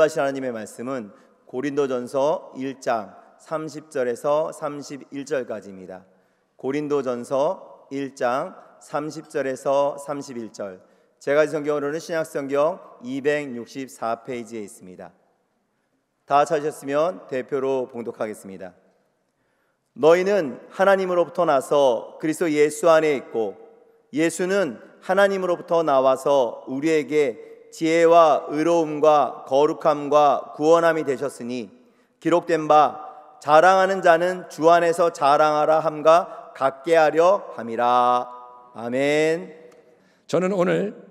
인도하신 하나님의 말씀은 고린도전서 1장 30절에서 31절까지입니다. 고린도전서 1장 30절에서 31절, 제가 성경으로는 신약성경 264페이지에 있습니다. 다 찾으셨으면 대표로 봉독하겠습니다. 너희는 하나님으로부터 나서 그리스도 예수 안에 있고 예수는 하나님으로부터 나와서 우리에게 지혜와 의로움과 거룩함과 구원함이 되셨으니 기록된 바 자랑하는 자는 주 안에서 자랑하라 함과 같게 하려 함이라. 아멘. 저는 오늘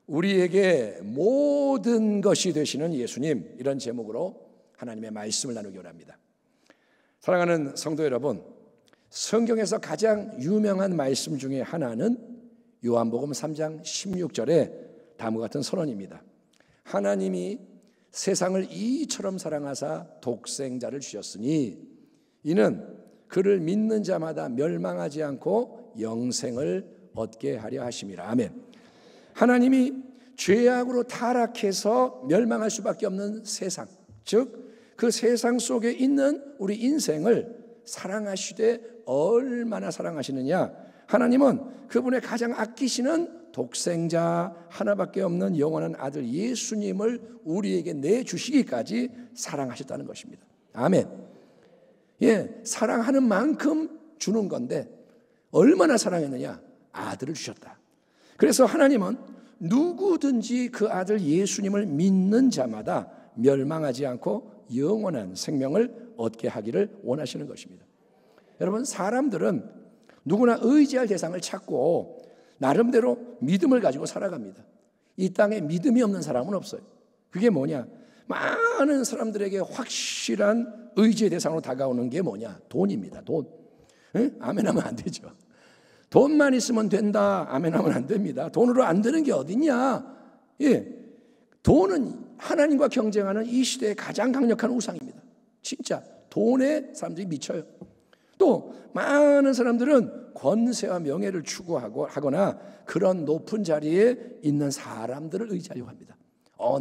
우리에게 모든 것이 되시는 예수님, 이런 제목으로 하나님의 말씀을 나누기 원합니다. 사랑하는 성도 여러분, 성경에서 가장 유명한 말씀 중에 하나는 요한복음 3장 16절에 다음과 같은 선언입니다. 하나님이 세상을 이처럼 사랑하사 독생자를 주셨으니 이는 그를 믿는 자마다 멸망하지 않고 영생을 얻게 하려 하심이라. 아멘. 하나님이 죄악으로 타락해서 멸망할 수밖에 없는 세상, 즉 그 세상 속에 있는 우리 인생을 사랑하시되 얼마나 사랑하시느냐. 하나님은 그분의 가장 아끼시는 독생자 하나밖에 없는 영원한 아들 예수님을 우리에게 내주시기까지 사랑하셨다는 것입니다. 아멘. 예, 사랑하는 만큼 주는 건데 얼마나 사랑했느냐. 아들을 주셨다. 그래서 하나님은 누구든지 그 아들 예수님을 믿는 자마다 멸망하지 않고 영원한 생명을 얻게 하기를 원하시는 것입니다. 여러분, 사람들은 누구나 의지할 대상을 찾고 나름대로 믿음을 가지고 살아갑니다. 이 땅에 믿음이 없는 사람은 없어요. 그게 뭐냐? 많은 사람들에게 확실한 의지의 대상으로 다가오는 게 뭐냐? 돈입니다. 돈. 아멘하면 안 되죠. 돈만 있으면 된다. 아멘하면 안 됩니다. 돈으로 안 되는 게 어딨냐? 예, 돈은 하나님과 경쟁하는 이 시대의 가장 강력한 우상입니다. 진짜 돈에 사람들이 미쳐요. 또 많은 사람들은 권세와 명예를 추구하거나 그런 높은 자리에 있는 사람들을 의지하려고 합니다.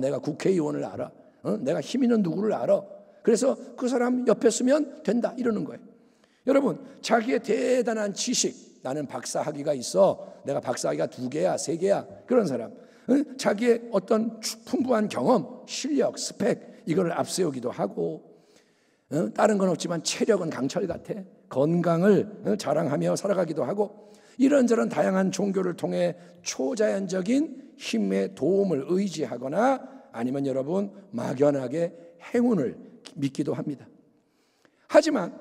내가 국회의원을 알아. 내가 힘 있는 누구를 알아. 그래서 그 사람 옆에 쓰면 된다 이러는 거예요. 여러분, 자기의 대단한 지식, 나는 박사학위가 있어. 내가 박사학위가 2개야 3개야. 그런 사람, 자기의 어떤 풍부한 경험, 실력, 스펙, 이걸 앞세우기도 하고, 다른 건 없지만 체력은 강철 같아. 건강을 자랑하며 살아가기도 하고, 이런저런 다양한 종교를 통해 초자연적인 힘의 도움을 의지하거나 아니면 여러분 막연하게 행운을 믿기도 합니다. 하지만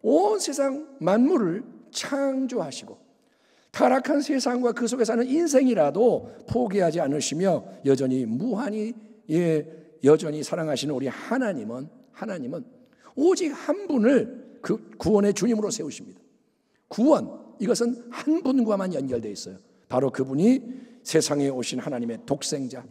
온 세상 만물을 창조하시고 타락한 세상과 그 속에 사는 인생이라도 포기하지 않으시며 여전히 무한히 여전히 사랑하시는 우리 하나님은 오직 한 분을 그 구원의 주님으로 세우십니다. 구원, 이것은 한 분과만 연결되어 있어요. 바로 그분이 세상에 오신 하나님의 독생자,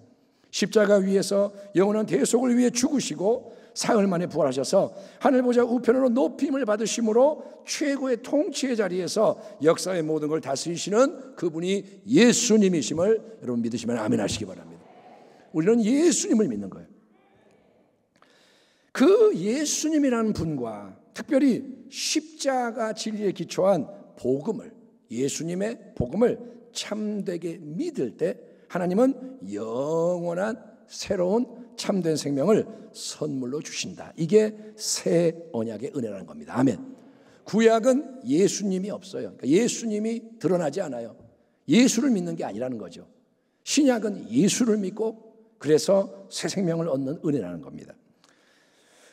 십자가 위에서 영원한 대속을 위해 죽으시고 사흘 만에 부활하셔서 하늘 보좌 우편으로 높임을 받으심으로 최고의 통치의 자리에서 역사의 모든 걸 다스리시는 그분이 예수님이심을 여러분 믿으시면 아멘 하시기 바랍니다. 우리는 예수님을 믿는 거예요. 그 예수님이라는 분과 특별히 십자가 진리에 기초한 복음을, 예수님의 복음을 참되게 믿을 때 하나님은 영원한 새로운 참된 생명을 선물로 주신다. 이게 새 언약의 은혜라는 겁니다. 아멘. 구약은 예수님이 없어요. 그러니까 예수님이 드러나지 않아요. 예수를 믿는 게 아니라는 거죠. 신약은 예수를 믿고 그래서 새 생명을 얻는 은혜라는 겁니다.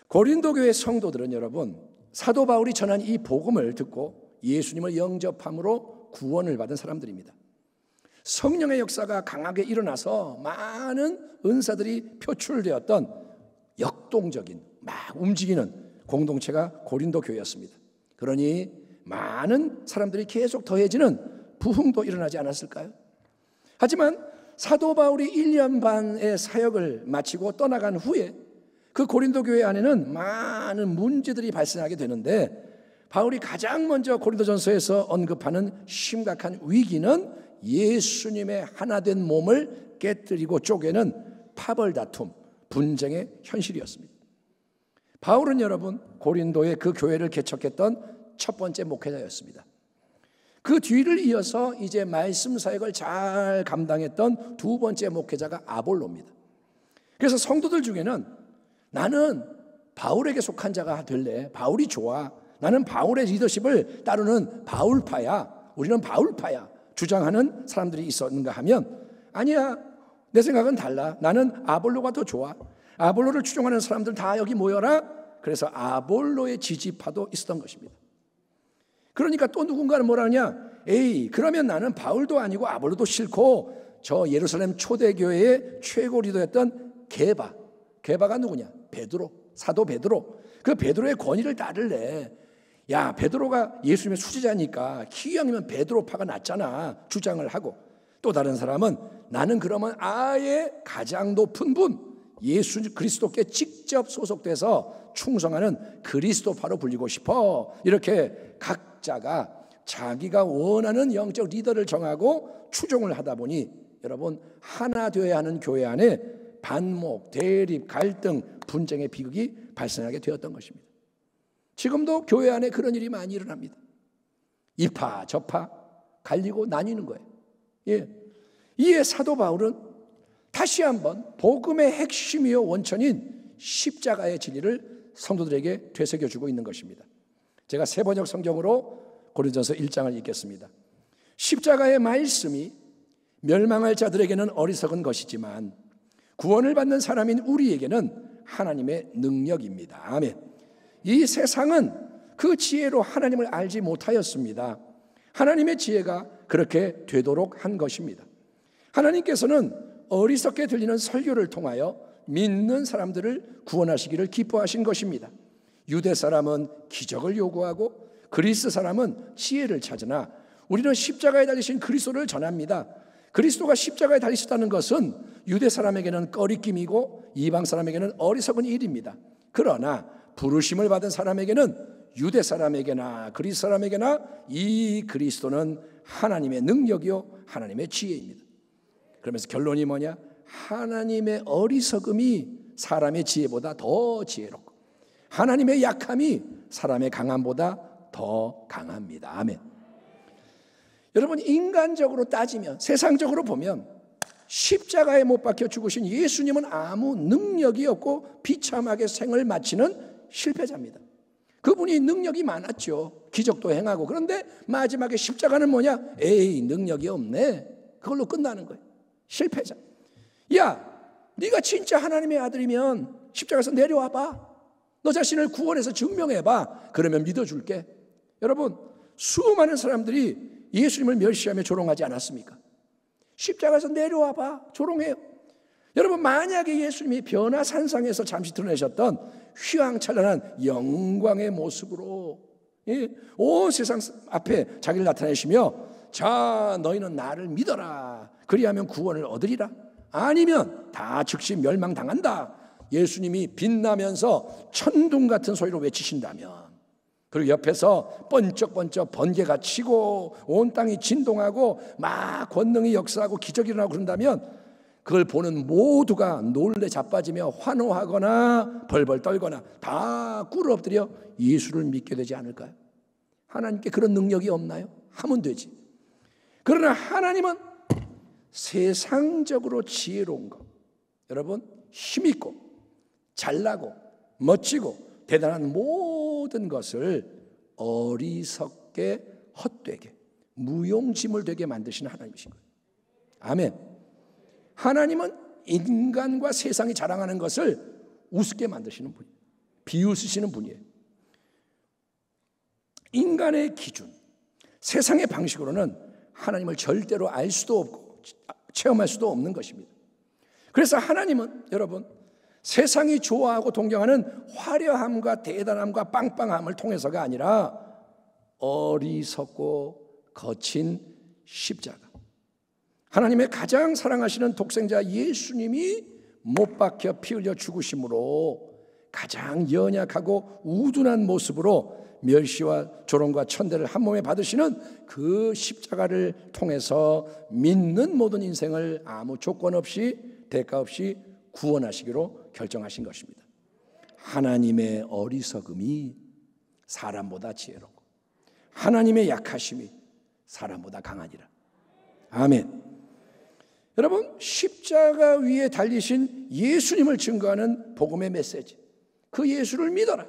고린도 교회 성도들은 여러분, 사도 바울이 전한 이 복음을 듣고 예수님을 영접함으로 구원을 받은 사람들입니다. 성령의 역사가 강하게 일어나서 많은 은사들이 표출되었던 역동적인 막 움직이는 공동체가 고린도 교회였습니다. 그러니 많은 사람들이 계속 더해지는 부흥도 일어나지 않았을까요? 하지만 사도 바울이 1년 반의 사역을 마치고 떠나간 후에 그 고린도 교회 안에는 많은 문제들이 발생하게 되는데, 바울이 가장 먼저 고린도전서에서 언급하는 심각한 위기는 예수님의 하나된 몸을 깨뜨리고 쪼개는 파벌 다툼, 분쟁의 현실이었습니다. 바울은 여러분 고린도의 그 교회를 개척했던 첫 번째 목회자였습니다. 그 뒤를 이어서 이제 말씀 사역을 잘 감당했던 두 번째 목회자가 아볼로입니다. 그래서 성도들 중에는 나는 바울에게 속한 자가 될래, 바울이 좋아, 나는 바울의 리더십을 따르는 바울파야, 우리는 바울파야 주장하는 사람들이 있었는가 하면 아니야, 내 생각은 달라, 나는 아볼로가 더 좋아, 아볼로를 추종하는 사람들 다 여기 모여라. 그래서 아볼로의 지지파도 있었던 것입니다. 그러니까 또 누군가는 뭐라 하냐, 에이 그러면 나는 바울도 아니고 아볼로도 싫고 저 예루살렘 초대교회의 최고 리더였던 게바가 누구냐, 베드로, 사도 베드로, 그 베드로의 권위를 따를래. 야, 베드로가 예수님의 수제자니까 기왕이면 베드로파가 낫잖아 주장을 하고, 또 다른 사람은 나는 그러면 아예 가장 높은 분 예수 그리스도께 직접 소속돼서 충성하는 그리스도파로 불리고 싶어. 이렇게 각자가 자기가 원하는 영적 리더를 정하고 추종을 하다 보니 여러분 하나 되어야 하는 교회 안에 반목, 대립, 갈등, 분쟁의 비극이 발생하게 되었던 것입니다. 지금도 교회 안에 그런 일이 많이 일어납니다. 이파 저파 갈리고 나뉘는 거예요. 예. 이에 사도 바울은 다시 한번 복음의 핵심이요 원천인 십자가의 진리를 성도들에게 되새겨주고 있는 것입니다. 제가 새 번역 성경으로 고린도전서 1장을 읽겠습니다. 십자가의 말씀이 멸망할 자들에게는 어리석은 것이지만 구원을 받는 사람인 우리에게는 하나님의 능력입니다. 아멘. 이 세상은 그 지혜로 하나님을 알지 못하였습니다. 하나님의 지혜가 그렇게 되도록 한 것입니다. 하나님께서는 어리석게 들리는 설교를 통하여 믿는 사람들을 구원하시기를 기뻐하신 것입니다. 유대 사람은 기적을 요구하고 그리스 사람은 지혜를 찾으나 우리는 십자가에 달리신 그리스도를 전합니다. 그리스도가 십자가에 달리셨다는 것은 유대 사람에게는 꺼리낌이고 이방 사람에게는 어리석은 일입니다. 그러나 부르심을 받은 사람에게는 유대 사람에게나 그리스 사람에게나 이 그리스도는 하나님의 능력이요 하나님의 지혜입니다. 그러면서 결론이 뭐냐? 하나님의 어리석음이 사람의 지혜보다 더 지혜롭고 하나님의 약함이 사람의 강함보다 더 강합니다. 아멘. 여러분 인간적으로 따지면 세상적으로 보면 십자가에 못 박혀 죽으신 예수님은 아무 능력이 없고 비참하게 생을 마치는 실패자입니다. 그분이 능력이 많았죠. 기적도 행하고. 그런데 마지막에 십자가는 뭐냐? 에이 능력이 없네. 그걸로 끝나는 거예요. 실패자. 야, 네가 진짜 하나님의 아들이면 십자가에서 내려와봐. 너 자신을 구원해서 증명해봐. 그러면 믿어줄게. 여러분 수많은 사람들이 예수님을 멸시하며 조롱하지 않았습니까? 십자가에서 내려와봐. 조롱해요. 여러분 만약에 예수님이 변화산상에서 잠시 드러내셨던 휘황찬란한 영광의 모습으로 온 세상 앞에 자기를 나타내시며 자 너희는 나를 믿어라. 그리하면 구원을 얻으리라. 아니면 다 즉시 멸망당한다. 예수님이 빛나면서 천둥 같은 소리로 외치신다면, 그리고 옆에서 번쩍번쩍 번개가 치고 온 땅이 진동하고 막 권능이 역사하고 기적이 일어나고 그런다면 그걸 보는 모두가 놀래 자빠지며 환호하거나 벌벌 떨거나 다 꿇어 엎드려 예수를 믿게 되지 않을까요? 하나님께 그런 능력이 없나요? 하면 되지. 그러나 하나님은 세상적으로 지혜로운 것, 여러분 힘있고 잘나고 멋지고 대단한 모든 것을 어리석게 헛되게 무용지물 되게 만드시는 하나님이신 거예요. 아멘. 하나님은 인간과 세상이 자랑하는 것을 우습게 만드시는 분이에요. 비웃으시는 분이에요. 인간의 기준, 세상의 방식으로는 하나님을 절대로 알 수도 없고 체험할 수도 없는 것입니다. 그래서 하나님은 여러분 세상이 좋아하고 동경하는 화려함과 대단함과 빵빵함을 통해서가 아니라 어리석고 거친 십자가, 하나님의 가장 사랑하시는 독생자 예수님이 못 박혀 피 흘려 죽으심으로 가장 연약하고 우둔한 모습으로 멸시와 조롱과 천대를 한 몸에 받으시는 그 십자가를 통해서 믿는 모든 인생을 아무 조건 없이 대가 없이 구원하시기로 결정하신 것입니다. 하나님의 어리석음이 사람보다 지혜롭고 하나님의 약하심이 사람보다 강하니라. 아멘. 여러분, 십자가 위에 달리신 예수님을 증거하는 복음의 메시지, 그 예수를 믿어라,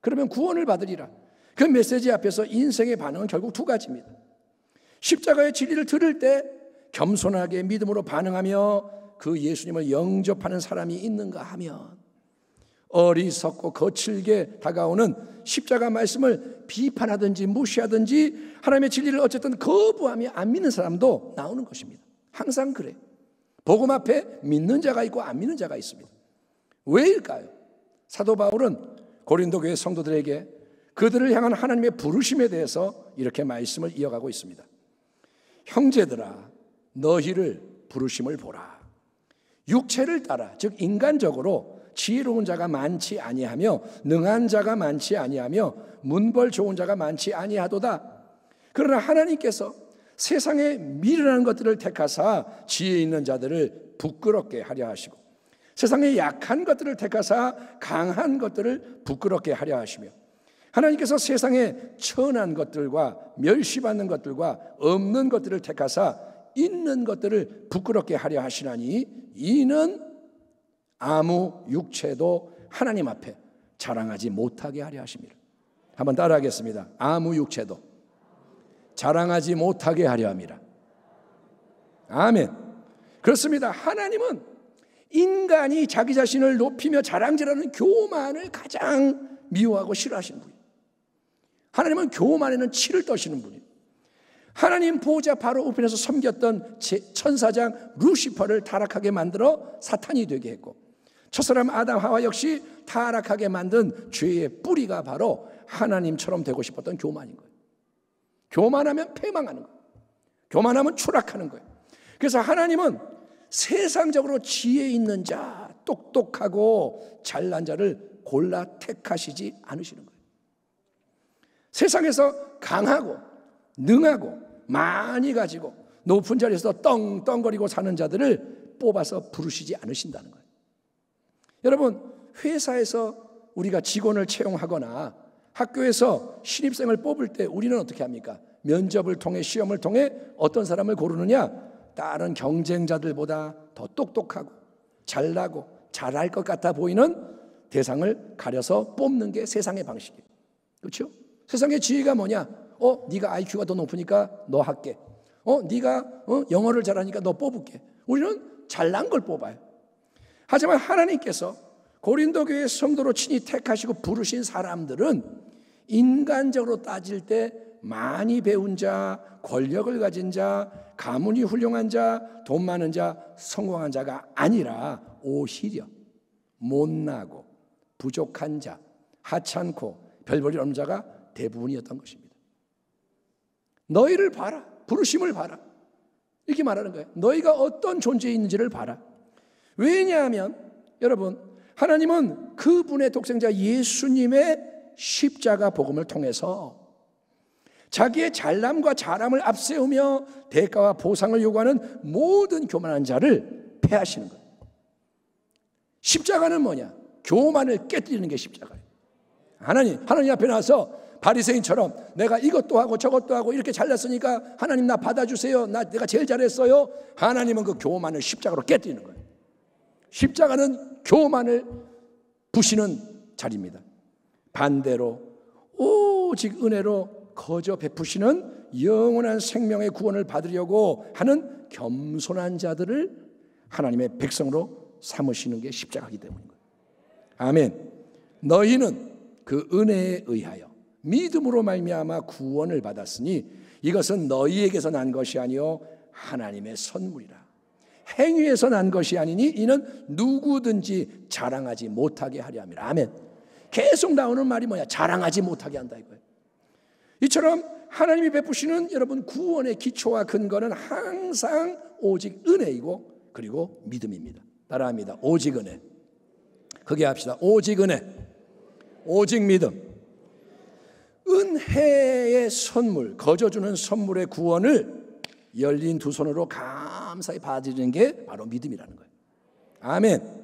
그러면 구원을 받으리라. 그 메시지 앞에서 인생의 반응은 결국 두 가지입니다. 십자가의 진리를 들을 때 겸손하게 믿음으로 반응하며 그 예수님을 영접하는 사람이 있는가 하면, 어리석고 거칠게 다가오는 십자가 말씀을 비판하든지 무시하든지 하나님의 진리를 어쨌든 거부하며 안 믿는 사람도 나오는 것입니다. 항상 그래. 복음 앞에 믿는 자가 있고 안 믿는 자가 있습니다. 왜일까요? 사도 바울은 고린도 교회 성도들에게 그들을 향한 하나님의 부르심에 대해서 이렇게 말씀을 이어가고 있습니다. 형제들아, 너희를 부르심을 보라. 육체를 따라, 즉 인간적으로 지혜로운 자가 많지 아니하며 능한 자가 많지 아니하며 문벌 좋은 자가 많지 아니하도다. 그러나 하나님께서 세상에 미련한 것들을 택하사 지혜 있는 자들을 부끄럽게 하려 하시고, 세상에 약한 것들을 택하사 강한 것들을 부끄럽게 하려 하시며, 하나님께서 세상에 천한 것들과 멸시받는 것들과 없는 것들을 택하사 있는 것들을 부끄럽게 하려 하시나니, 이는 아무 육체도 하나님 앞에 자랑하지 못하게 하려 하십니다. 한번 따라하겠습니다. 아무 육체도 자랑하지 못하게 하려 합니다. 아멘. 그렇습니다. 하나님은 인간이 자기 자신을 높이며 자랑질하는 교만을 가장 미워하고 싫어하시는 분이에요. 하나님은 교만에는 치를 떠시는 분이에요. 하나님 보호자 바로 우편에서 섬겼던 천사장 루시퍼를 타락하게 만들어 사탄이 되게 했고, 첫사람 아담 하와 역시 타락하게 만든 죄의 뿌리가 바로 하나님처럼 되고 싶었던 교만인 거예요. 교만하면 패망하는 거예요. 교만하면 추락하는 거예요. 그래서 하나님은 세상적으로 지혜 있는 자, 똑똑하고 잘난 자를 골라 택하시지 않으시는 거예요. 세상에서 강하고 능하고 많이 가지고 높은 자리에서 떵떵거리고 사는 자들을 뽑아서 부르시지 않으신다는 거예요. 여러분, 회사에서 우리가 직원을 채용하거나 학교에서 신입생을 뽑을 때 우리는 어떻게 합니까? 면접을 통해, 시험을 통해 어떤 사람을 고르느냐? 다른 경쟁자들보다 더 똑똑하고 잘나고 잘할 것 같아 보이는 대상을 가려서 뽑는 게 세상의 방식이에요. 그렇죠? 세상의 지혜가 뭐냐? 네가 IQ가 더 높으니까 너 할게. 네가 영어를 잘하니까 너 뽑을게. 우리는 잘난 걸 뽑아요. 하지만 하나님께서 고린도 교회 성도로 친히 택하시고 부르신 사람들은 인간적으로 따질 때 많이 배운 자, 권력을 가진 자, 가문이 훌륭한 자, 돈 많은 자, 성공한 자가 아니라 오히려 못나고 부족한 자, 하찮고 별볼일 없는 자가 대부분이었던 것입니다. 너희를 봐라. 부르심을 봐라. 이렇게 말하는 거예요. 너희가 어떤 존재에 있는지를 봐라. 왜냐하면 여러분, 하나님은 그분의 독생자 예수님의 십자가 복음을 통해서 자기의 잘남과 자람을 앞세우며 대가와 보상을 요구하는 모든 교만한 자를 패하시는 거예요. 십자가는 뭐냐? 교만을 깨뜨리는 게 십자가예요. 하나님 앞에 나와서 바리새인처럼 내가 이것도 하고 저것도 하고 이렇게 잘났으니까 하나님 나 받아주세요. 내가 제일 잘했어요. 하나님은 그 교만을 십자가로 깨뜨리는 거예요. 십자가는 교만을 부시는 자리입니다. 반대로 오직 은혜로 거저 베푸시는 영원한 생명의 구원을 받으려고 하는 겸손한 자들을 하나님의 백성으로 삼으시는 게 십자가이기 때문인 거예요. 아멘. 너희는 그 은혜에 의하여 믿음으로 말미암아 구원을 받았으니 이것은 너희에게서 난 것이 아니요 하나님의 선물이라. 행위에서 난 것이 아니니 이는 누구든지 자랑하지 못하게 하려 함이라. 아멘. 계속 나오는 말이 뭐야? 자랑하지 못하게 한다 이거예요. 이처럼 하나님이 베푸시는 여러분 구원의 기초와 근거는 항상 오직 은혜이고 그리고 믿음입니다. 따라합니다. 오직 은혜. 크게 합시다. 오직 은혜. 오직 믿음. 은혜의 선물, 거저주는 선물의 구원을 열린 두 손으로 감사히 받아들이는 게 바로 믿음이라는 거예요. 아멘.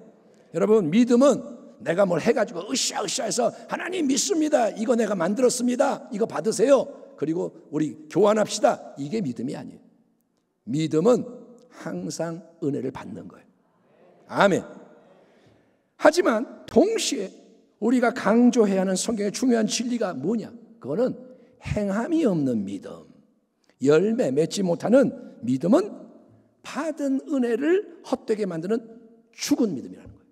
여러분, 믿음은 내가 뭘 해가지고 으쌰으쌰해서 하나님 믿습니다, 이거 내가 만들었습니다, 이거 받으세요, 그리고 우리 교환합시다, 이게 믿음이 아니에요. 믿음은 항상 은혜를 받는 거예요. 아멘. 하지만 동시에 우리가 강조해야 하는 성경의 중요한 진리가 뭐냐? 그거는 행함이 없는 믿음, 열매 맺지 못하는 믿음은 받은 은혜를 헛되게 만드는 죽은 믿음이라는 거예요.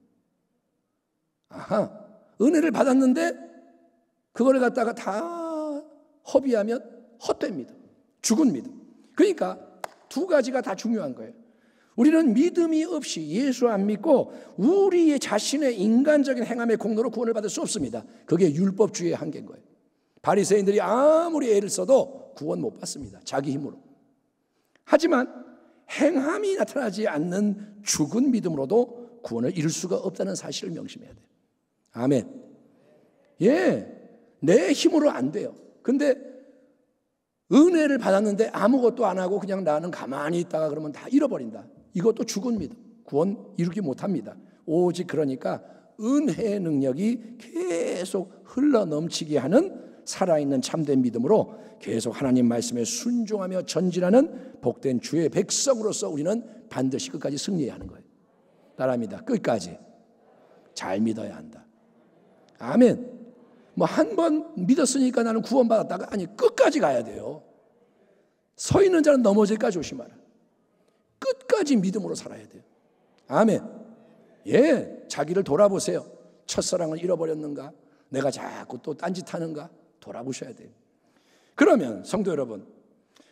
아하, 은혜를 받았는데 그거를 갖다가 다 허비하면 헛된 믿음, 죽은 믿음. 그러니까 두 가지가 다 중요한 거예요. 우리는 믿음이 없이, 예수 안 믿고 우리의 자신의 인간적인 행함의 공로로 구원을 받을 수 없습니다. 그게 율법주의의 한계인 거예요. 바리새인들이 아무리 애를 써도 구원 못 받습니다, 자기 힘으로. 하지만 행함이 나타나지 않는 죽은 믿음으로도 구원을 이룰 수가 없다는 사실을 명심해야 돼요. 아멘. 예, 내 힘으로 안 돼요. 근데 은혜를 받았는데 아무것도 안 하고 그냥 나는 가만히 있다가 그러면 다 잃어버린다. 이것도 죽은 믿음, 구원 이루기 못합니다. 오직 그러니까 은혜의 능력이 계속 흘러넘치게 하는 살아있는 참된 믿음으로 계속 하나님 말씀에 순종하며 전진하는 복된 주의 백성으로서 우리는 반드시 끝까지 승리해야 하는 거예요. 따라합니다. 끝까지 잘 믿어야 한다. 아멘. 뭐 한 번 믿었으니까 나는 구원받았다가 아니, 끝까지 가야 돼요. 서 있는 자는 넘어질까 조심하라. 끝까지 믿음으로 살아야 돼요. 아멘. 예, 자기를 돌아보세요. 첫사랑을 잃어버렸는가? 내가 자꾸 또 딴짓하는가? 돌아보셔야 돼요. 그러면 성도 여러분,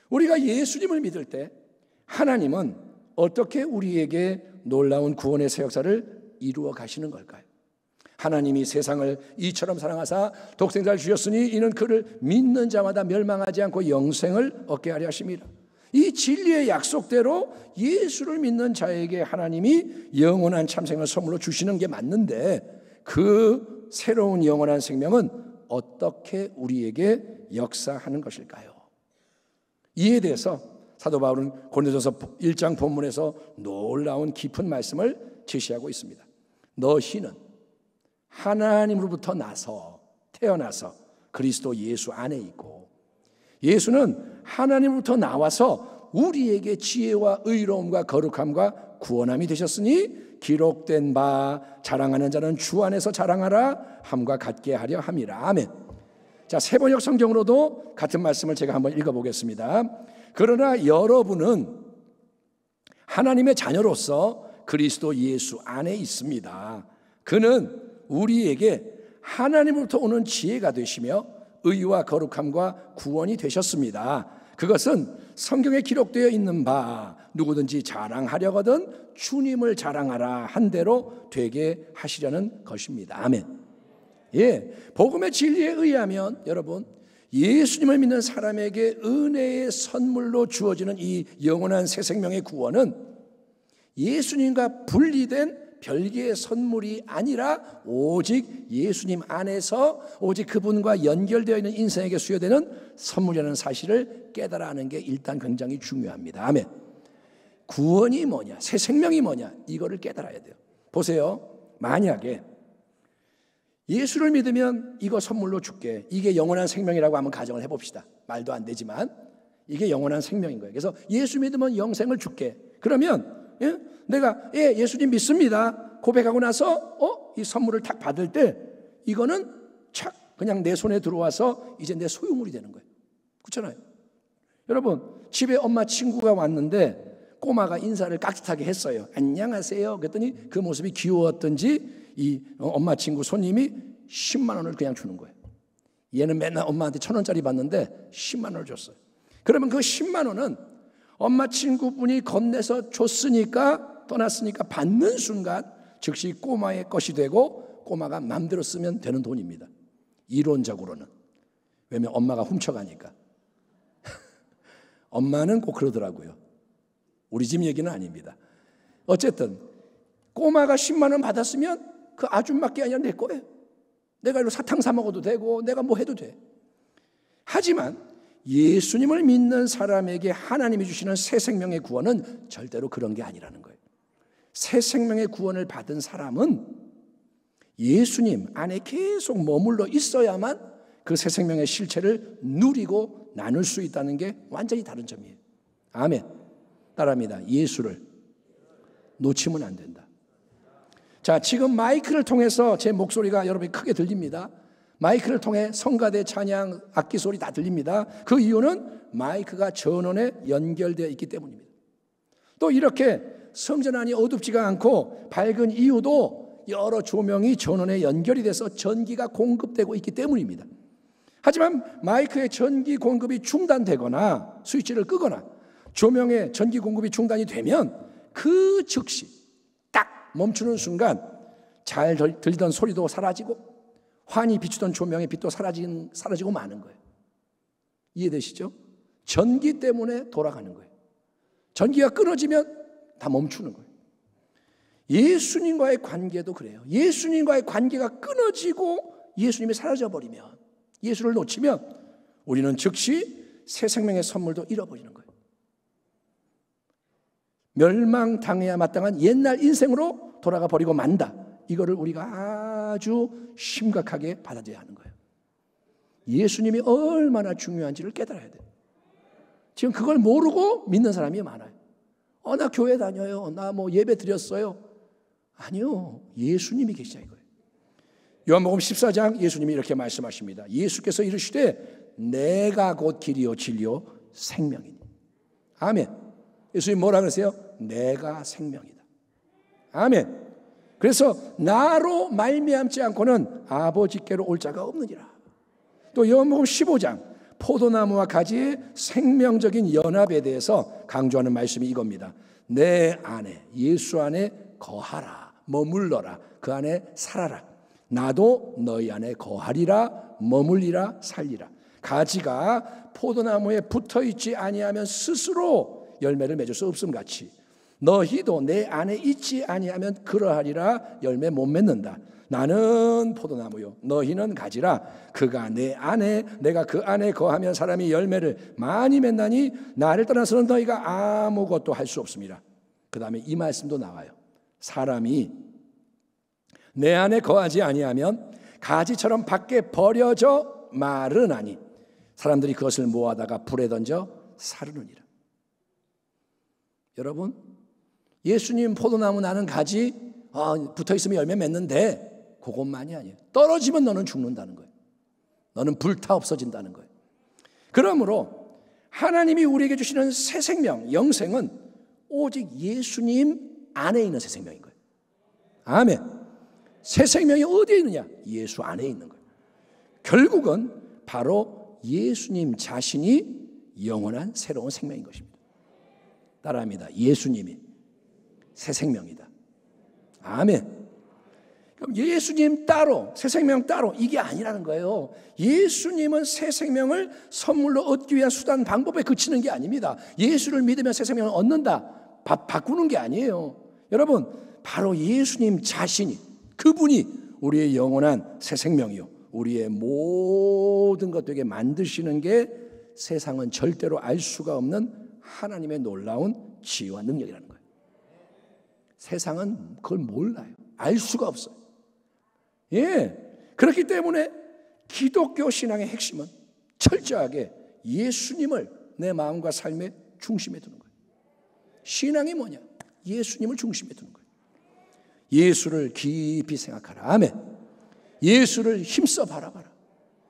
우리가 예수님을 믿을 때 하나님은 어떻게 우리에게 놀라운 구원의 새 역사를 이루어 가시는 걸까요? 하나님이 세상을 이처럼 사랑하사 독생자를 주셨으니 이는 그를 믿는 자마다 멸망하지 않고 영생을 얻게 하려 하심이라. 이 진리의 약속대로 예수를 믿는 자에게 하나님이 영원한 참생을 선물로 주시는 게 맞는데, 그 새로운 영원한 생명은 어떻게 우리에게 역사하는 것일까요? 이에 대해서 사도 바울은 고린도전서 1장 본문에서 놀라운 깊은 말씀을 제시하고 있습니다. 너희는 하나님으로부터 태어나서 그리스도 예수 안에 있고, 예수는 하나님으로부터 나와서 우리에게 지혜와 의로움과 거룩함과 구원함이 되셨으니 기록된 바 자랑하는 자는 주 안에서 자랑하라 함과 같게 하려 함이라. 아멘. 자, 세번역 성경으로도 같은 말씀을 제가 한번 읽어보겠습니다. 그러나 여러분은 하나님의 자녀로서 그리스도 예수 안에 있습니다. 그는 우리에게 하나님으로부터 오는 지혜가 되시며 의와 거룩함과 구원이 되셨습니다. 그것은 성경에 기록되어 있는 바 누구든지 자랑하려거든 주님을 자랑하라 한 대로 되게 하시려는 것입니다. 아멘. 예, 복음의 진리에 의하면 여러분, 예수님을 믿는 사람에게 은혜의 선물로 주어지는 이 영원한 새 생명의 구원은 예수님과 분리된 별개의 선물이 아니라 오직 예수님 안에서 오직 그분과 연결되어 있는 인생에게 수여되는 선물이라는 사실을 깨달아 하는 게 일단 굉장히 중요합니다. 아멘. 구원이 뭐냐, 새 생명이 뭐냐, 이거를 깨달아야 돼요. 보세요. 만약에 예수를 믿으면 이거 선물로 줄게, 이게 영원한 생명이라고 한번 가정을 해봅시다. 말도 안 되지만 이게 영원한 생명인 거예요. 그래서 예수 믿으면 영생을 줄게. 그러면 내가 예수님 믿습니다 고백하고 나서 이 선물을 탁 받을 때 이거는 착 그냥 내 손에 들어와서 이제 내 소유물이 되는 거예요. 그렇잖아요. 여러분, 집에 엄마 친구가 왔는데 꼬마가 인사를 깍듯하게 했어요. 안녕하세요. 그랬더니 그 모습이 귀여웠던지 이 엄마 친구 손님이 10만 원을 그냥 주는 거예요. 얘는 맨날 엄마한테 1,000원짜리 받는데 10만 원을 줬어요. 그러면 그 10만 원은 엄마 친구분이 건네서 줬으니까, 떠났으니까 받는 순간 즉시 꼬마의 것이 되고 꼬마가 마음대로 쓰면 되는 돈입니다. 이론적으로는. 왜냐면 엄마가 훔쳐가니까. 엄마는 꼭 그러더라고요. 우리 집 얘기는 아닙니다. 어쨌든 꼬마가 10만 원 받았으면 그 아줌마께 아니라 내 거예요. 내가 이거 사탕 사 먹어도 되고 내가 뭐 해도 돼. 하지만 예수님을 믿는 사람에게 하나님이 주시는 새 생명의 구원은 절대로 그런 게 아니라는 거예요. 새 생명의 구원을 받은 사람은 예수님 안에 계속 머물러 있어야만 그 새 생명의 실체를 누리고 나눌 수 있다는 게 완전히 다른 점이에요. 아멘. 따라합니다. 예수를 놓치면 안 된다. 자, 지금 마이크를 통해서 제 목소리가 여러분이 크게 들립니다. 마이크를 통해 성가대, 찬양, 악기 소리 다 들립니다. 그 이유는 마이크가 전원에 연결되어 있기 때문입니다. 또 이렇게 성전 안이 어둡지가 않고 밝은 이유도 여러 조명이 전원에 연결이 돼서 전기가 공급되고 있기 때문입니다. 하지만 마이크의 전기 공급이 중단되거나 스위치를 끄거나 조명의 전기 공급이 중단이 되면 그 즉시 딱 멈추는 순간 잘 들리던 소리도 사라지고 환히 비추던 조명의 빛도 사라지고 마는 거예요. 이해되시죠? 전기 때문에 돌아가는 거예요. 전기가 끊어지면 다 멈추는 거예요. 예수님과의 관계도 그래요. 예수님과의 관계가 끊어지고 예수님이 사라져버리면, 예수를 놓치면 우리는 즉시 새 생명의 선물도 잃어버리는 거예요. 멸망당해야 마땅한 옛날 인생으로 돌아가 버리고 만다. 이거를 우리가 아주 심각하게 받아들여야 하는 거예요. 예수님이 얼마나 중요한지를 깨달아야 돼요. 지금 그걸 모르고 믿는 사람이 많아요. 나 교회 다녀요. 나 예배 드렸어요. 아니요. 예수님이 계시다 이거예요. 요한복음 14장 예수님이 이렇게 말씀하십니다. 예수께서 이르시되 내가 곧 길이요 진리요 생명이니. 아멘. 예수님 뭐라 그러세요? 내가 생명이다. 아멘. 그래서 나로 말미암지 않고는 아버지께로 올 자가 없느니라. 또 요한복음 15장 포도나무와 가지의 생명적인 연합에 대해서 강조하는 말씀이 이겁니다. 내 안에, 예수 안에 거하라, 머물러라, 그 안에 살아라. 나도 너희 안에 거하리라, 머물리라, 살리라. 가지가 포도나무에 붙어있지 아니하면 스스로 열매를 맺을 수 없음 같이 너희도 내 안에 있지 아니하면 그러하리라. 열매 못 맺는다. 나는 포도나무요 너희는 가지라. 그가 내 안에 내가 그 안에 거하면 사람이 열매를 많이 맺나니 나를 떠나서는 너희가 아무것도 할 수 없습니다. 그 다음에 이 말씀도 나와요. 사람이 내 안에 거하지 아니하면 가지처럼 밖에 버려져 마르나니 사람들이 그것을 모아다가 불에 던져 사르느니라. 여러분, 예수님 포도나무 나는 가지 붙어있으면 열매 맺는데 그것만이 아니에요. 떨어지면 너는 죽는다는 거예요. 너는 불타 없어진다는 거예요. 그러므로 하나님이 우리에게 주시는 새 생명, 영생은 오직 예수님 안에 있는 새 생명인 거예요. 아멘. 새 생명이 어디에 있느냐? 예수 안에 있는 거예요. 결국은 바로 예수님 자신이 영원한 새로운 생명인 것입니다. 따라합니다. 예수님이 새 생명이다. 아멘. 그럼 예수님 따로, 새 생명 따로 이게 아니라는 거예요. 예수님은 새 생명을 선물로 얻기 위한 수단, 방법에 그치는 게 아닙니다. 예수를 믿으면 새 생명을 얻는다, 바꾸는 게 아니에요. 여러분, 바로 예수님 자신이, 그분이 우리의 영원한 새 생명이요, 우리의 모든 것 되게 만드시는 게 세상은 절대로 알 수가 없는 하나님의 놀라운 지혜와 능력이라는 거예요. 세상은 그걸 몰라요. 알 수가 없어요. 예. 그렇기 때문에 기독교 신앙의 핵심은 철저하게 예수님을 내 마음과 삶의 중심에 두는 거예요. 신앙이 뭐냐? 예수님을 중심에 두는 거예요. 예수를 깊이 생각하라. 아멘. 예수를 힘써 바라봐라.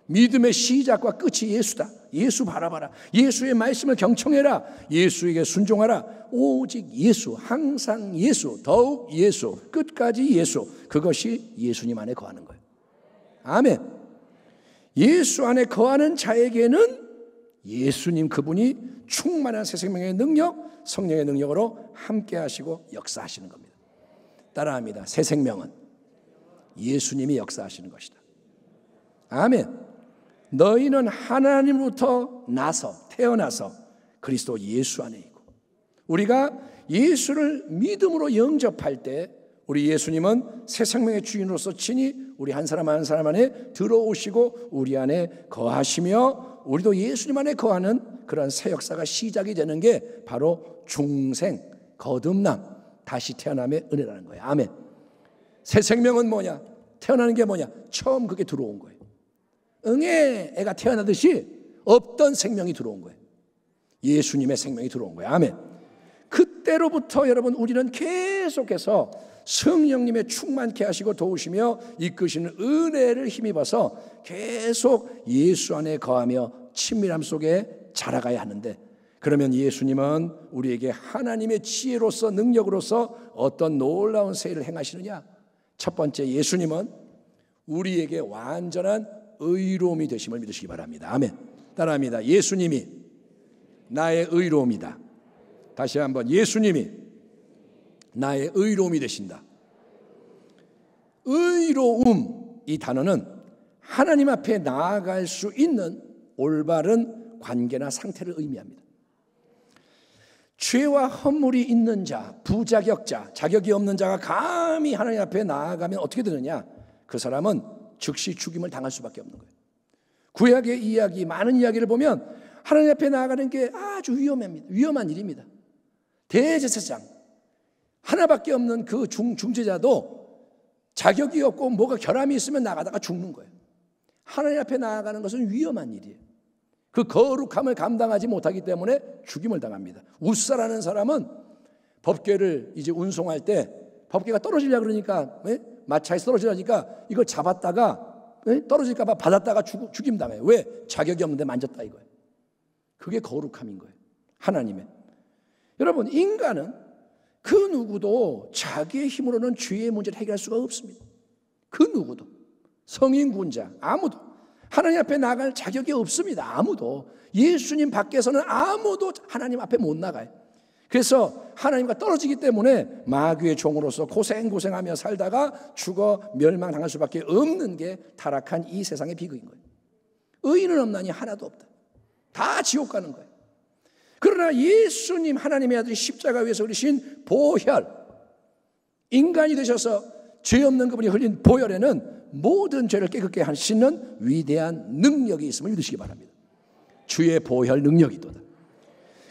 믿음의 시작과 끝이 예수다. 예수 바라봐라. 예수의 말씀을 경청해라. 예수에게 순종하라. 오직 예수, 항상 예수, 더욱 예수, 끝까지 예수. 그것이 예수님 안에 거하는 거예요. 아멘. 예수 안에 거하는 자에게는 예수님 그분이 충만한 새 생명의 능력, 성령의 능력으로 함께 하시고 역사하시는 겁니다. 따라합니다. 새 생명은 예수님이 역사하시는 것이다. 아멘. 너희는 하나님으로부터 태어나서 그리스도 예수 안에 있고, 우리가 예수를 믿음으로 영접할 때 우리 예수님은 새 생명의 주인으로서 친히 우리 한 사람 한 사람 안에 들어오시고 우리 안에 거하시며, 우리도 예수님 안에 거하는 그런 새 역사가 시작이 되는 게 바로 중생, 거듭남, 다시 태어남의 은혜라는 거예요. 아멘. 새 생명은 뭐냐? 태어나는 게 뭐냐? 처음 그게 들어온 거예요. 응애 애가 태어나듯이 없던 생명이 들어온 거예요. 예수님의 생명이 들어온 거예요. 아멘. 그때로부터 여러분 우리는 계속해서 성령님의 충만케 하시고 도우시며 이끄시는 은혜를 힘입어서 계속 예수 안에 거하며 친밀함 속에 자라가야 하는데, 그러면 예수님은 우리에게 하나님의 지혜로서 능력으로서 어떤 놀라운 세일을 행하시느냐? 첫 번째, 예수님은 우리에게 완전한 의로움이 되심을 믿으시기 바랍니다. 아멘. 따라합니다. 예수님이 나의 의로움이다. 다시 한번, 예수님이 나의 의로움이 되신다. 의로움, 이 단어는 하나님 앞에 나아갈 수 있는 올바른 관계나 상태를 의미합니다. 죄와 허물이 있는 자, 부자격자, 자격이 없는 자가 감히 하나님 앞에 나아가면 어떻게 되느냐? 그 사람은 즉시 죽임을 당할 수밖에 없는 거예요. 구약의 이야기, 많은 이야기를 보면 하나님 앞에 나아가는 게 아주 위험한 일입니다. 대제사장 하나밖에 없는 그 중재자도 자격이 없고 뭐가 결함이 있으면 나가다가 죽는 거예요. 하나님 앞에 나아가는 것은 위험한 일이에요. 그 거룩함을 감당하지 못하기 때문에 죽임을 당합니다. 웃사라는 사람은 법궤를 이제 운송할 때 법궤가 떨어지려고 그러니까, 마차에서 떨어지려니까 이걸 잡았다가 떨어질까 봐 받았다가 죽임 당해요. 왜? 자격이 없는데 만졌다 이거예요. 그게 거룩함인 거예요. 하나님의. 여러분, 인간은 그 누구도 자기의 힘으로는 죄의 문제를 해결할 수가 없습니다. 그 누구도. 성인 군자 아무도 하나님 앞에 나갈 자격이 없습니다. 아무도. 예수님 밖에서는 아무도 하나님 앞에 못 나가요. 그래서 하나님과 떨어지기 때문에 마귀의 종으로서 고생하며 살다가 죽어 멸망당할 수밖에 없는 게 타락한 이 세상의 비극인 거예요. 의인은 없나니 하나도 없다. 다 지옥 가는 거예요. 그러나 예수님 하나님의 아들이 십자가 위에서 흘리신 보혈, 인간이 되셔서 죄 없는 그분이 흘린 보혈에는 모든 죄를 깨끗게 하시는 위대한 능력이 있음을 믿으시기 바랍니다. 주의 보혈 능력이도다.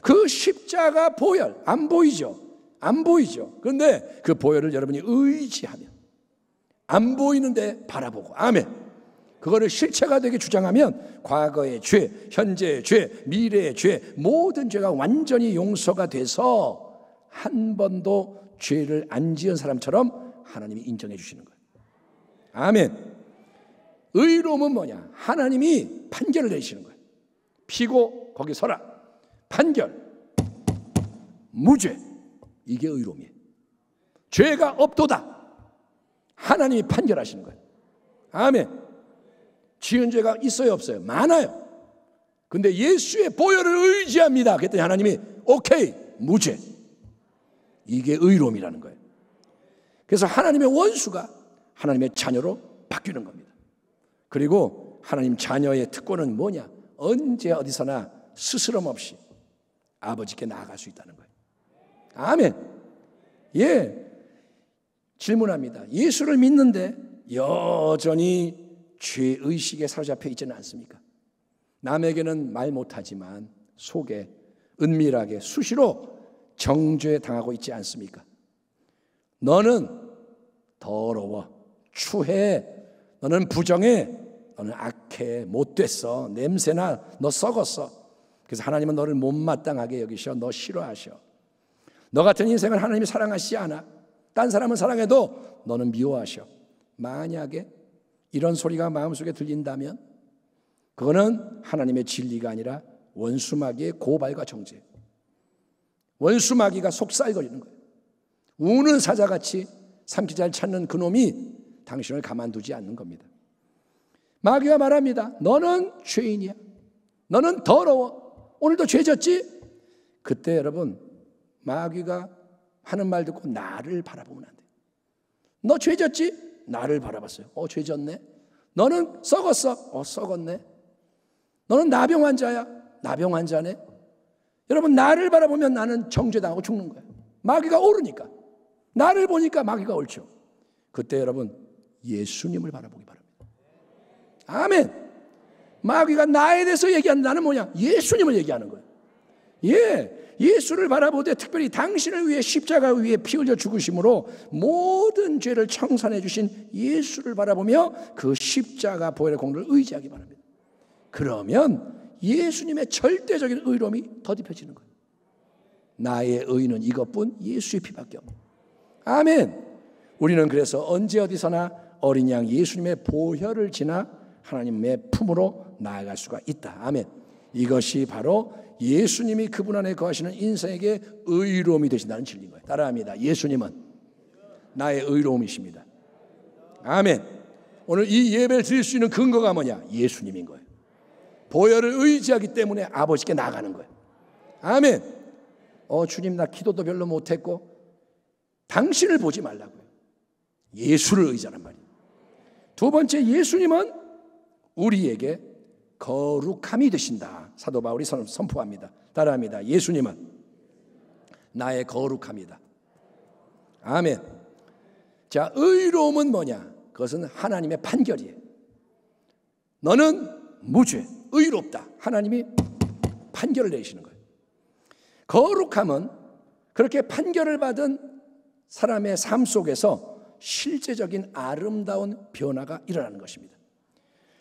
그 십자가 보혈 안 보이죠? 그런데 그 보혈을 여러분이 의지하면, 안 보이는데 바라보고, 아멘, 그거를 실체가 되게 주장하면 과거의 죄, 현재의 죄, 미래의 죄, 모든 죄가 완전히 용서가 돼서 한 번도 죄를 안 지은 사람처럼 하나님이 인정해 주시는 거예요. 아멘. 의로움은 뭐냐? 하나님이 판결을 내리시는 거예요. 피고 거기 서라. 판결. 무죄. 이게 의로움이에요. 죄가 없도다. 하나님이 판결하시는 거예요. 아멘. 지은 죄가 있어요, 없어요? 많아요. 근데 예수의 보혈을 의지합니다. 그랬더니 하나님이 오케이, 무죄. 이게 의로움이라는 거예요. 그래서 하나님의 원수가 하나님의 자녀로 바뀌는 겁니다. 그리고 하나님 자녀의 특권은 뭐냐? 언제 어디서나 스스럼 없이 아버지께 나아갈 수 있다는 거예요. 아멘. 예. 질문합니다. 예수를 믿는데 여전히 죄의식에 사로잡혀 있지는 않습니까? 남에게는 말 못하지만 속에 은밀하게 수시로 정죄 당하고 있지 않습니까? 너는 더러워, 추해, 너는 부정해, 너는 악해, 못됐어, 냄새나, 너 썩었어. 그래서 하나님은 너를 못마땅하게 여기셔, 너 싫어하셔. 너 같은 인생을 하나님이 사랑하시지 않아. 딴 사람은 사랑해도 너는 미워하셔. 만약에 이런 소리가 마음속에 들린다면 그거는 하나님의 진리가 아니라 원수마귀의 고발과 정죄. 원수마귀가 속살거리는 거예요. 우는 사자같이 삼키잘 찾는 그놈이 당신을 가만두지 않는 겁니다. 마귀가 말합니다. 너는 죄인이야. 너는 더러워. 오늘도 죄 졌지? 그때 여러분, 마귀가 하는 말 듣고 나를 바라보면 안 돼요. 너 죄 졌지? 나를 바라봤어요. 죄 졌네. 너는 썩었어. 썩었네. 너는 나병 환자야. 나병 환자네. 여러분, 나를 바라보면 나는 정죄당하고 죽는 거예요. 마귀가 옳으니까. 나를 보니까 마귀가 옳죠. 그때 여러분, 예수님을 바라보기 바랍니다. 아멘. 마귀가 나에 대해서 얘기하는, 나는 뭐냐? 예수님을 얘기하는 거예요. 예수를 바라보되 특별히 당신을 위해 십자가 위에 피 흘려 죽으심으로 모든 죄를 청산해 주신 예수를 바라보며 그 십자가 보혈의 공로를 의지하기 바랍니다. 그러면 예수님의 절대적인 의로움이 더딥혀지는 거예요. 나의 의는 이것뿐 예수의 피밖에 없는. 아멘. 우리는 그래서 언제 어디서나 어린 양 예수님의 보혈을 지나 하나님의 품으로 나아갈 수가 있다. 아멘. 이것이 바로 예수님이 그분 안에 거하시는 인생에게 의로움이 되신다는 진리인 거예요. 따라합니다. 예수님은 나의 의로움이십니다. 아멘. 오늘 이 예배를 드릴 수 있는 근거가 뭐냐? 예수님인 거예요. 보혈을 의지하기 때문에 아버지께 나가는 거예요. 아멘. 주님, 나 기도도 별로 못했고 당신을 보지 말라고요. 예수를 의지하란 말이에요. 두 번째, 예수님은 우리에게 거룩함이 되신다. 사도 바울이 선포합니다. 따라합니다. 예수님은 나의 거룩함이다. 아멘. 자, 의로움은 뭐냐? 그것은 하나님의 판결이에요. 너는 무죄, 의롭다. 하나님이 판결을 내리시는 거예요. 거룩함은 그렇게 판결을 받은 사람의 삶 속에서 실제적인 아름다운 변화가 일어나는 것입니다.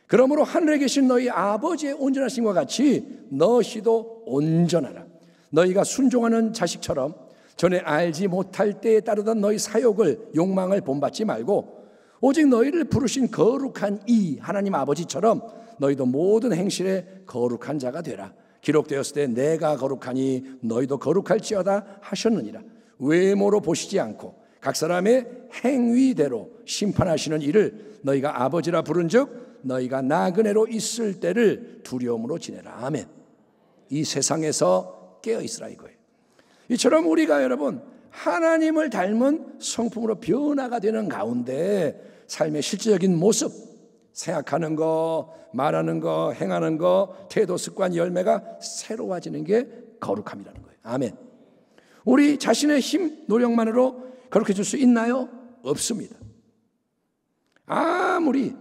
그러므로 하늘에 계신 너희 아버지의 온전하심과 같이 너희도 온전하라. 너희가 순종하는 자식처럼 전에 알지 못할 때에 따르던 너희 사욕을 욕망을 본받지 말고 오직 너희를 부르신 거룩한 이 하나님 아버지처럼 너희도 모든 행실에 거룩한 자가 되라. 기록되었을 때 내가 거룩하니 너희도 거룩할지어다 하셨느니라. 외모로 보시지 않고 각 사람의 행위대로 심판하시는 이를 너희가 아버지라 부른즉 너희가 나그네로 있을 때를 두려움으로 지내라. 아멘. 이 세상에서 깨어있으라 이거예요. 이처럼 우리가 여러분 하나님을 닮은 성품으로 변화가 되는 가운데 삶의 실질적인 모습, 생각하는 거, 말하는 거, 행하는 거, 태도, 습관, 열매가 새로워지는 게 거룩함이라는 거예요. 아멘. 우리 자신의 힘, 노력만으로 거룩해질 수 있나요? 없습니다. 아무리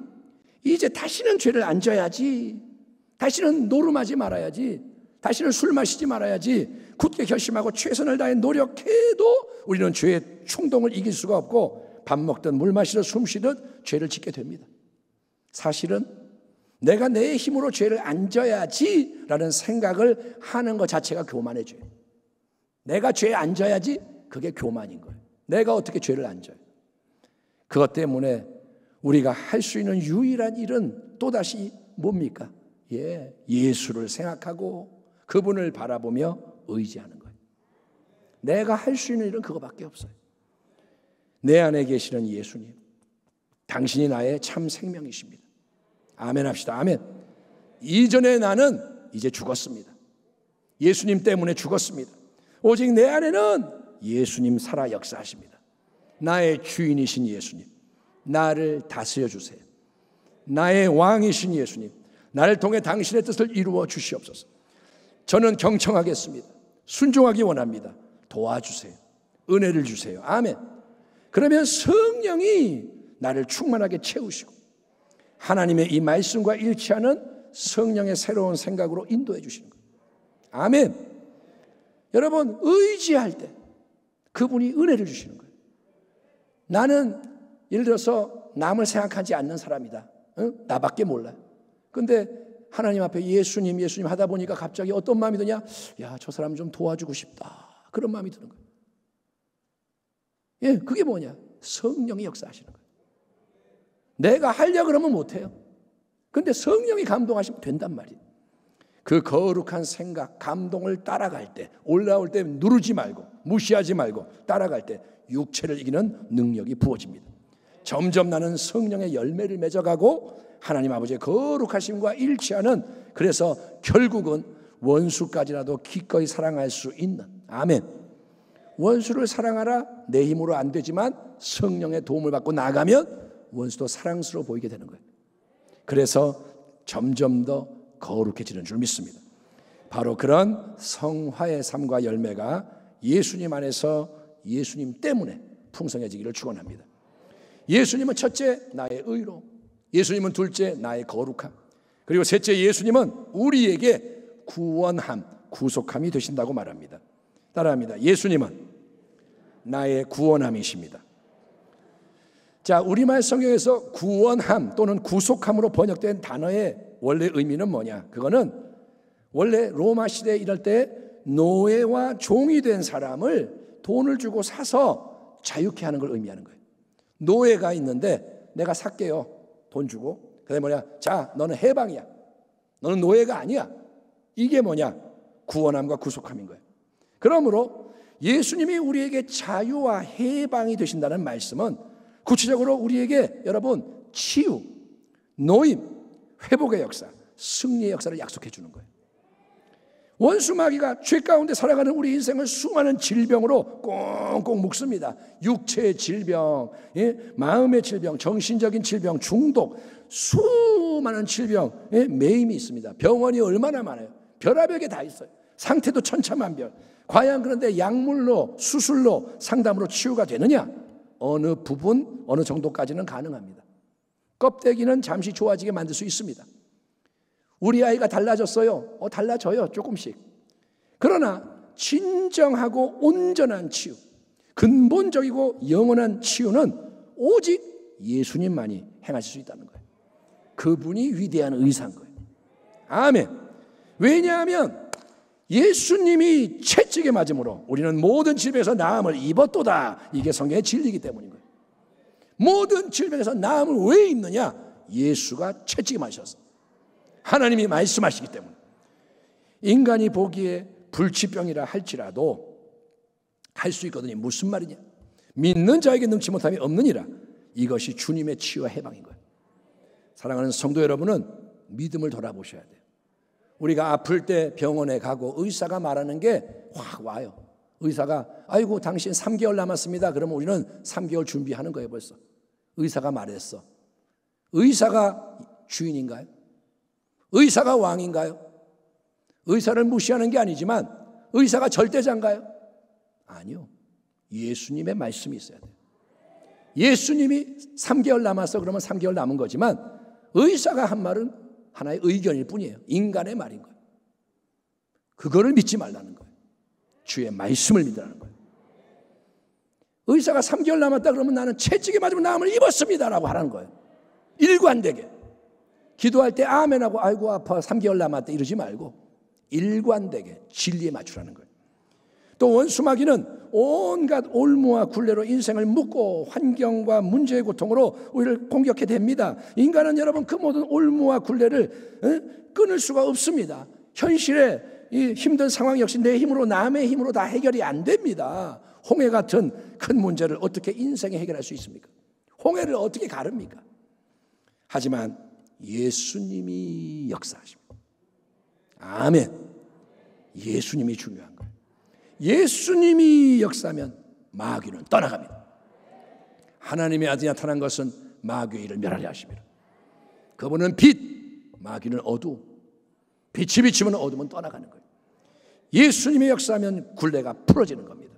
이제 다시는 죄를 안 져야지, 다시는 노름하지 말아야지, 다시는 술 마시지 말아야지 굳게 결심하고 최선을 다해 노력해도 우리는 죄의 충동을 이길 수가 없고 밥 먹든 물 마시든 숨 쉬든 죄를 짓게 됩니다. 사실은 내가 내 힘으로 죄를 안 져야지 라는 생각을 하는 것 자체가 교만의 죄예요. 내가 죄 안 져야지, 그게 교만인 거예요. 내가 어떻게 죄를 안 져요? 그것 때문에 우리가 할 수 있는 유일한 일은 또다시 뭡니까? 예수를 생각하고 그분을 바라보며 의지하는 거예요. 내가 할 수 있는 일은 그거밖에 없어요. 내 안에 계시는 예수님, 당신이 나의 참 생명이십니다. 아멘 합시다. 아멘. 이전에 나는 이제 죽었습니다. 예수님 때문에 죽었습니다. 오직 내 안에는 예수님 살아 역사하십니다. 나의 주인이신 예수님, 나를 다스려 주세요. 나의 왕이신 예수님, 나를 통해 당신의 뜻을 이루어 주시옵소서. 저는 경청하겠습니다. 순종하기 원합니다. 도와주세요. 은혜를 주세요. 아멘. 그러면 성령이 나를 충만하게 채우시고 하나님의 이 말씀과 일치하는 성령의 새로운 생각으로 인도해 주시는 거예요. 아멘. 여러분, 의지할 때 그분이 은혜를 주시는 거예요. 나는 예를 들어서 남을 생각하지 않는 사람이다. 나밖에 몰라요. 근데 하나님 앞에 예수님 하다 보니까 갑자기 어떤 마음이 드냐? 야, 저 사람 좀 도와주고 싶다. 그런 마음이 드는 거예요. 그게 뭐냐? 성령이 역사하시는 거예요. 내가 하려고 그러면 못해요. 근데 성령이 감동하시면 된단 말이에요. 그 거룩한 생각, 감동을 따라갈 때, 올라올 때 누르지 말고 무시하지 말고 따라갈 때 육체를 이기는 능력이 부어집니다. 점점 나는 성령의 열매를 맺어가고 하나님 아버지의 거룩하심과 일치하는, 그래서 결국은 원수까지라도 기꺼이 사랑할 수 있는, 아멘. 원수를 사랑하라, 내 힘으로 안 되지만 성령의 도움을 받고 나가면 원수도 사랑스러워 보이게 되는 거예요. 그래서 점점 더 거룩해지는 줄 믿습니다. 바로 그런 성화의 삶과 열매가 예수님 안에서 예수님 때문에 풍성해지기를 축원합니다. 예수님은 첫째, 나의 의로. 예수님은 둘째, 나의 거룩함. 그리고 셋째, 예수님은 우리에게 구원함, 구속함이 되신다고 말합니다. 따라합니다. 예수님은 나의 구원함이십니다. 자, 우리말 성경에서 구원함 또는 구속함으로 번역된 단어의 원래 의미는 뭐냐? 그거는 원래 로마 시대에 이럴 때 노예와 종이 된 사람을 돈을 주고 사서 자유케 하는 걸 의미하는 거예요. 노예가 있는데 내가 살게요. 돈 주고. 그게 뭐냐? 자, 너는 해방이야. 너는 노예가 아니야. 이게 뭐냐? 구원함과 구속함인 거예요. 그러므로 예수님이 우리에게 자유와 해방이 되신다는 말씀은 구체적으로 우리에게 여러분 치유, 노임, 회복의 역사, 승리의 역사를 약속해 주는 거예요. 원수 마귀가 죄 가운데 살아가는 우리 인생을 수많은 질병으로 꽁꽁 묶습니다. 육체의 질병, 마음의 질병, 정신적인 질병, 중독, 수많은 질병에 매임이 있습니다. 병원이 얼마나 많아요. 별하별게 다 있어요. 상태도 천차만별. 과연 그런데 약물로, 수술로, 상담으로 치유가 되느냐? 어느 부분, 어느 정도까지는 가능합니다. 껍데기는 잠시 좋아지게 만들 수 있습니다. 우리 아이가 달라졌어요. 달라져요. 조금씩. 그러나 진정하고 온전한 치유, 근본적이고 영원한 치유는 오직 예수님만이 행하실 수 있다는 거예요. 그분이 위대한 의사인 거예요. 아멘. 왜냐하면 예수님이 채찍에 맞음으로 우리는 모든 질병에서 나음을 입었도다. 이게 성경의 진리이기 때문인 거예요. 모든 질병에서 나음을 왜 입느냐? 예수가 채찍에 맞으셨어. 하나님이 말씀하시기 때문에. 인간이 보기에 불치병이라 할지라도 할 수 있거든요. 무슨 말이냐? 믿는 자에게 능치 못함이 없느니라. 이것이 주님의 치유와 해방인 거예요. 사랑하는 성도 여러분은 믿음을 돌아보셔야 돼요. 우리가 아플 때 병원에 가고 의사가 말하는 게 확 와요. 의사가 아이고 당신 3개월 남았습니다. 그러면 우리는 3개월 준비하는 거예요. 벌써 의사가 말했어. 의사가 주인인가요? 의사가 왕인가요? 의사를 무시하는 게 아니지만 의사가 절대자인가요? 아니요. 예수님의 말씀이 있어야 돼요. 예수님이 3개월 남았어 그러면 3개월 남은 거지만 의사가 한 말은 하나의 의견일 뿐이에요. 인간의 말인 거예요. 그거를 믿지 말라는 거예요. 주의 말씀을 믿으라는 거예요. 의사가 3개월 남았다 그러면 나는 채찍에 맞으면 나음을 입었습니다라고 하라는 거예요. 일관되게. 기도할 때 아멘하고 아이고 아파 3개월 남았다 이러지 말고 일관되게 진리에 맞추라는 거예요. 또 원수마귀는 온갖 올무와 굴레로 인생을 묶고 환경과 문제의 고통으로 우리를 공격해 댑니다. 인간은 여러분 그 모든 올무와 굴레를 끊을 수가 없습니다. 현실의 이 힘든 상황 역시 내 힘으로 남의 힘으로 다 해결이 안 됩니다. 홍해 같은 큰 문제를 어떻게 인생에 해결할 수 있습니까? 홍해를 어떻게 가릅니까? 하지만 예수님이 역사하십니다. 아멘. 예수님이 중요한 거예요. 예수님이 역사하면 마귀는 떠나갑니다. 하나님의 아들이 나타난 것은 마귀의 일을 멸하려 하십니다. 그분은 빛, 마귀는 어두움. 빛이 비치면 어둠은 떠나가는 거예요. 예수님이 역사하면 굴레가 풀어지는 겁니다.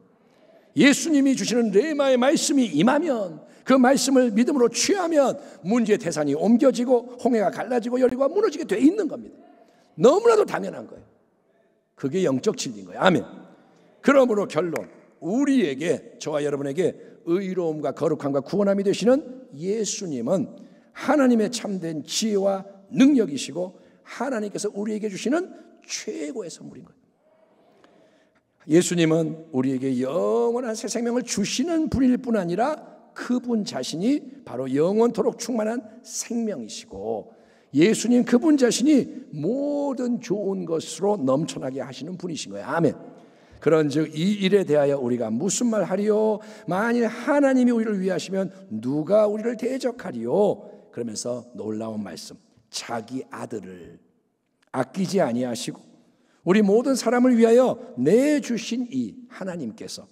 예수님이 주시는 레마의 말씀이 임하면 그 말씀을 믿음으로 취하면 문제의 태산이 옮겨지고 홍해가 갈라지고 열리고 무너지게 돼 있는 겁니다. 너무나도 당연한 거예요. 그게 영적 진리인 거예요. 아멘. 그러므로 결론, 우리에게, 저와 여러분에게 의로움과 거룩함과 구원함이 되시는 예수님은 하나님의 참된 지혜와 능력이시고 하나님께서 우리에게 주시는 최고의 선물인 거예요. 예수님은 우리에게 영원한 새 생명을 주시는 분일 뿐 아니라 그분 자신이 바로 영원토록 충만한 생명이시고 예수님 그분 자신이 모든 좋은 것으로 넘쳐나게 하시는 분이신 거예요. 아멘. 그런즉 이 일에 대하여 우리가 무슨 말 하리요? 만일 하나님이 우리를 위하시면 누가 우리를 대적하리요? 그러면서 놀라운 말씀, 자기 아들을 아끼지 아니하시고 우리 모든 사람을 위하여 내주신 이 하나님께서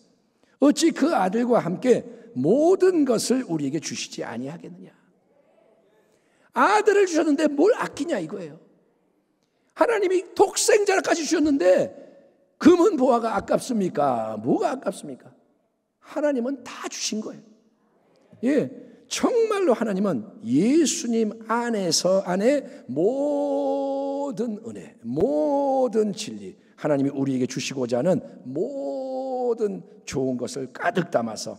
어찌 그 아들과 함께 모든 것을 우리에게 주시지 아니하겠느냐? 아들을 주셨는데 뭘 아끼냐 이거예요. 하나님이 독생자까지 주셨는데 금은 보화가 아깝습니까? 뭐가 아깝습니까? 하나님은 다 주신 거예요. 예, 정말로 하나님은 예수님 안에 모든 은혜, 모든 진리, 하나님이 우리에게 주시고자 하는 모든 좋은 것을 가득 담아서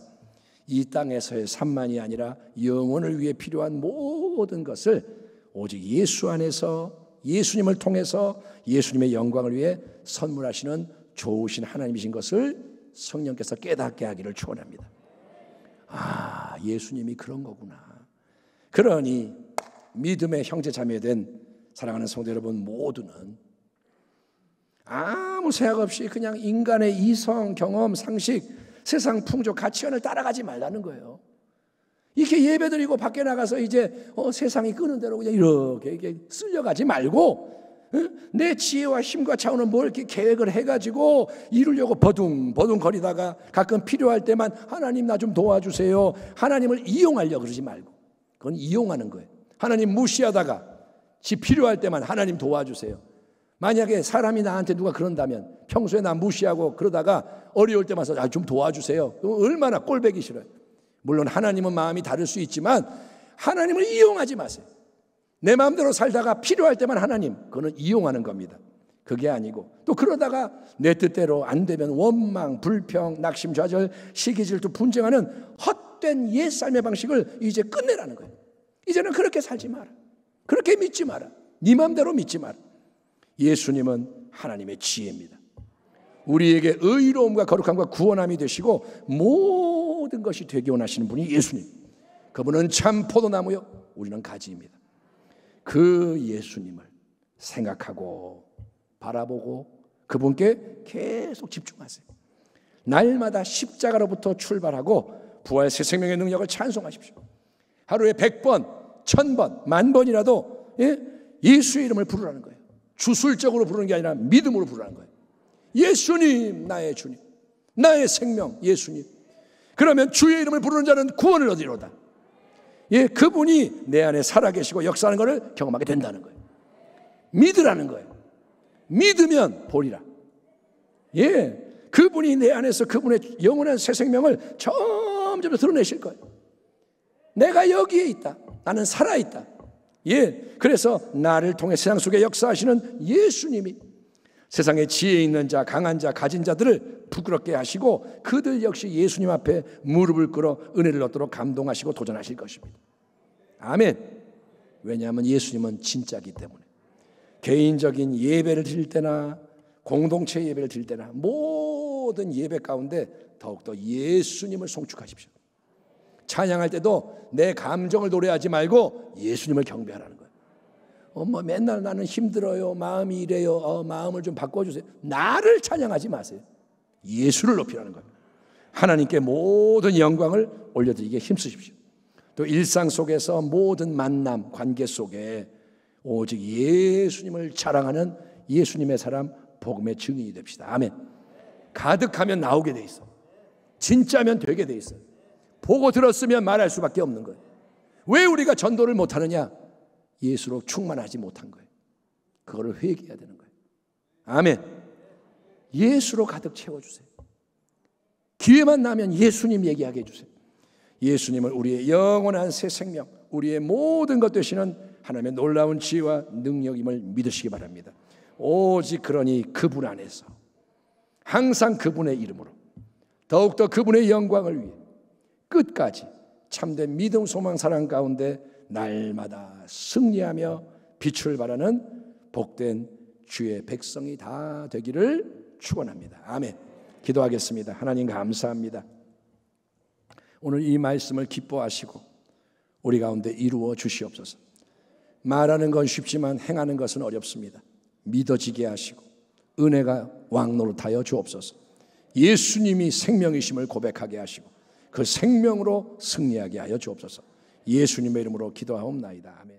이 땅에서의 삶만이 아니라 영혼을 위해 필요한 모든 것을 오직 예수 안에서 예수님을 통해서 예수님의 영광을 위해 선물하시는 좋으신 하나님이신 것을 성령께서 깨닫게 하기를 축원합니다. 아, 예수님이 그런 거구나. 그러니 믿음의 형제 자매된 사랑하는 성도 여러분 모두는 아무 생각 없이 그냥 인간의 이성, 경험, 상식, 세상 풍조, 가치관을 따라가지 말라는 거예요. 이렇게 예배드리고 밖에 나가서 이제 세상이 끄는 대로 그냥 이렇게 쓸려가지 말고 내 지혜와 힘과 차원은 뭘 이렇게 계획을 해가지고 이루려고 버둥버둥 거리다가 가끔 필요할 때만 하나님 나 좀 도와주세요. 하나님을 이용하려고 그러지 말고 그건 이용하는 거예요. 하나님 무시하다가 지 필요할 때만 하나님 도와주세요. 만약에 사람이 나한테 누가 그런다면 평소에 나 무시하고 그러다가 어려울 때만 좀 도와주세요. 얼마나 꼴보기 싫어요. 물론 하나님은 마음이 다를 수 있지만 하나님을 이용하지 마세요. 내 마음대로 살다가 필요할 때만 하나님, 그거는 이용하는 겁니다. 그게 아니고 또 그러다가 내 뜻대로 안 되면 원망, 불평, 낙심, 좌절, 시기, 질투, 분쟁하는 헛된 옛 삶의 방식을 이제 끝내라는 거예요. 이제는 그렇게 살지 마라. 그렇게 믿지 마라. 네 마음대로 믿지 마라. 예수님은 하나님의 지혜입니다. 우리에게 의로움과 거룩함과 구원함이 되시고 모든 것이 되게 원하시는 분이 예수님. 그분은 참 포도나무요, 우리는 가지입니다. 그 예수님을 생각하고 바라보고 그분께 계속 집중하세요. 날마다 십자가로부터 출발하고 부활 새 생명의 능력을 찬송하십시오. 하루에 100번, 1000번, 10,000번이라도 예수의 이름을 부르라는 거예요. 주술적으로 부르는 게 아니라 믿음으로 부르라는 거예요. 예수님, 나의 주님, 나의 생명, 예수님. 그러면 주의 이름을 부르는 자는 구원을 얻으리로다. 예, 그분이 내 안에 살아계시고 역사하는 것을 경험하게 된다는 거예요. 믿으라는 거예요. 믿으면 보리라. 예, 그분이 내 안에서 그분의 영원한 새 생명을 점점 드러내실 거예요. 내가 여기에 있다. 나는 살아있다. 예, 그래서 나를 통해 세상 속에 역사하시는 예수님이 세상에 지혜 있는 자, 강한 자, 가진 자들을 부끄럽게 하시고 그들 역시 예수님 앞에 무릎을 꿇어 은혜를 얻도록 감동하시고 도전하실 것입니다. 아멘. 왜냐하면 예수님은 진짜이기 때문에. 개인적인 예배를 드릴 때나 공동체 예배를 드릴 때나 모든 예배 가운데 더욱더 예수님을 송축하십시오. 찬양할 때도 내 감정을 노래하지 말고 예수님을 경배하라는 거예요. 맨날 나는 힘들어요, 마음이 이래요, 마음을 좀 바꿔주세요. 나를 찬양하지 마세요. 예수를 높이라는 거예요. 하나님께 모든 영광을 올려드리기에 힘쓰십시오. 또 일상 속에서 모든 만남, 관계 속에 오직 예수님을 자랑하는 예수님의 사람, 복음의 증인이 됩시다. 아멘. 가득하면 나오게 돼 있어. 진짜면 되게 돼 있어. 보고 들었으면 말할 수밖에 없는 거예요. 왜 우리가 전도를 못하느냐? 예수로 충만하지 못한 거예요. 그거를 회개해야 되는 거예요. 아멘. 예수로 가득 채워주세요. 기회만 나면 예수님 얘기하게 해주세요. 예수님을 우리의 영원한 새 생명, 우리의 모든 것 되시는 하나님의 놀라운 지혜와 능력임을 믿으시기 바랍니다. 오직 그러니 그분 안에서 항상 그분의 이름으로 더욱더 그분의 영광을 위해 끝까지 참된 믿음, 소망, 사랑 가운데 날마다 승리하며 빛을 발하는 복된 주의 백성이 다 되기를 축원합니다. 아멘. 기도하겠습니다. 하나님 감사합니다. 오늘 이 말씀을 기뻐하시고 우리 가운데 이루어 주시옵소서. 말하는 건 쉽지만 행하는 것은 어렵습니다. 믿어지게 하시고 은혜가 왕노릇하여 주옵소서. 예수님이 생명이심을 고백하게 하시고 그 생명으로 승리하게 하여 주옵소서. 예수님의 이름으로 기도하옵나이다. 아멘.